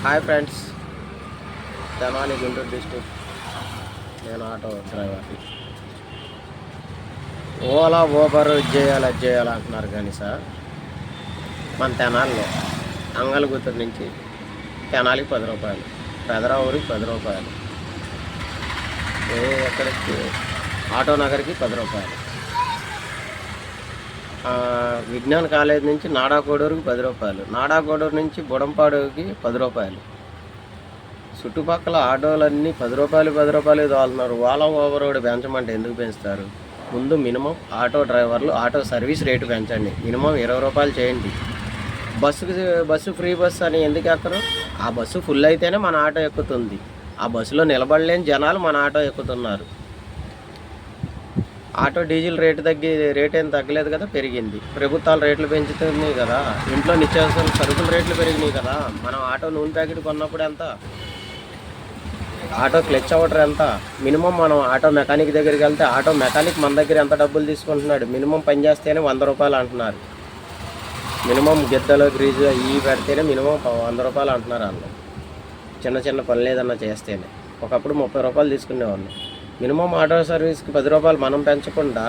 Hi friends, Tenali Guntur district. నేను auto డ్రైవర్ని. Ola Uber అది చేయాలి అంటున్నారు కానీ సార్, మన తెనాలిలో అంగలగుత్తూరు నుంచి తెనాలికి 10 రూపాయలు, పెదరావూరికి 10 రూపాయలు, ఎక్కడికి ఆటో నగర్కి 10 రూపాయలు, విజ్ఞాన్ కాలేజ్ నుంచి నాడాకోడూరుకి 10 రూపాయలు, నాడాకోడూరు నుంచి బుడంపాడుకి 10 రూపాయలు. చుట్టుపక్కల ఆటోలన్నీ 10 రూపాయలు తోలుతున్నారు. ఓలా ఊబర్ కూడా పెంచమంటే ఎందుకు పెంచుతారు? ముందు మినిమం ఆటో డ్రైవర్లు ఆటో సర్వీస్ రేటు పెంచండి. మినిమం 20 రూపాయలు చేయండి. బస్సు ఫ్రీ బస్సు అని ఎందుకు ఎక్కరు? ఆ బస్సు ఫుల్ అయితేనే మన ఆటో ఎక్కుతుంది. ఆ బస్సులో నిలబడలేని జనాలు మన ఆటో ఎక్కుతున్నారు. ఆటో డీజిల్ రేట్ ఏం తగ్గలేదు కదా, పెరిగింది. ప్రభుత్వాలు రేట్లు పెంచుతున్నాయి కదా, ఇంట్లో నిత్యావసర సరుకుల రేట్లు పెరిగినాయి కదా. మనం ఆటో నూనె ప్యాకెట్ కొన్నప్పుడు ఎంత, ఆటో క్లచ్ అవటర్ ఎంత, మినిమం మనం ఆటో మెకానిక్ దగ్గరికి వెళ్తే ఆటో మెకానిక్ మన దగ్గర ఎంత డబ్బులు తీసుకుంటున్నాడు? మినిమం పని చేస్తేనే 100 రూపాయలు అంటున్నారు. మినిమం గిద్దలు గ్రీజు ఇవి పెడితేనే మినిమం 100 రూపాయలు అంటున్నారు వాళ్ళు. చిన్న పనులు ఏదన్నా చేస్తేనే. ఒకప్పుడు 30 రూపాయలు తీసుకునేవాళ్ళు. మినిమం ఆటో సర్వీస్కి 10 రూపాయలు మనం పెంచకుండా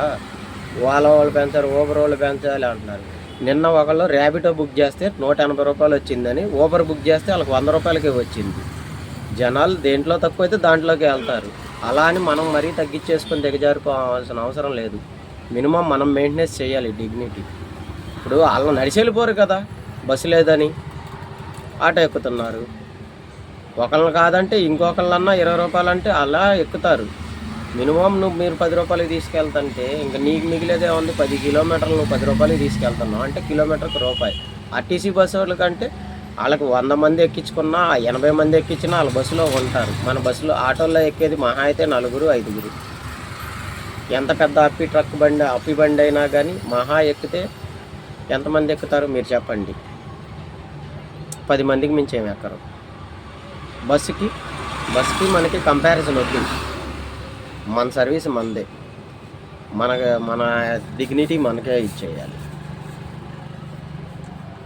ఓలా వాళ్ళు పెంచారు, ఊబర్ వాళ్ళు పెంచాలి అంటున్నారు. నిన్న ఒకళ్ళు ర్యాపిడో బుక్ చేస్తే 180 రూపాయలు వచ్చిందని, ఊబర్ బుక్ చేస్తే వాళ్ళకి 100 రూపాయలకే వచ్చింది. జనాలు దేంట్లో తక్కువైతే దాంట్లోకి వెళ్తారు. అలా అని మనం మరీ తగ్గించేసుకొని దిగజారిపోవాల్సిన అవసరం లేదు. మినిమం మనం మెయింటెనెన్స్ చేయాలి డిగ్నిటీ. ఇప్పుడు వాళ్ళు నడిచి వెళ్ళిపోరు కదా, బస్సు లేదని ఆటో ఎక్కుతున్నారు. ఒకళ్ళని కాదంటే ఇంకొకళ్ళన్నా 20 రూపాయలు అంటే అలా ఎక్కుతారు. మినిమం మీరు 10 రూపాయలకి తీసుకెళ్తుంటే ఇంకా నీకు మిగిలేదే ఉంది. 10 కిలోమీటర్లు నువ్వు 10 రూపాయలకి తీసుకెళ్తున్నావు అంటే కిలోమీటర్కి రూపాయి. ఆర్టీసీ బస్సు వాళ్ళకంటే వాళ్ళకి 100 మంది ఎక్కించుకున్నా 80 మంది ఎక్కించినా వాళ్ళ బస్సులో ఉంటారు. మన బస్సులో ఆటోల్లో ఎక్కేది మహా అయితే 4 5. ఎంత పెద్ద అప్పి బండి అయినా కానీ మహా ఎక్కితే ఎంతమంది ఎక్కుతారు మీరు చెప్పండి? 10 మందికి మించి ఏమి ఎక్కరు. బస్సుకి మనకి కంపారిజన్ వద్దు. మన సర్వీస్ మనదే, మన డిగ్నిటీ మనకే ఇచ్చేయాలి.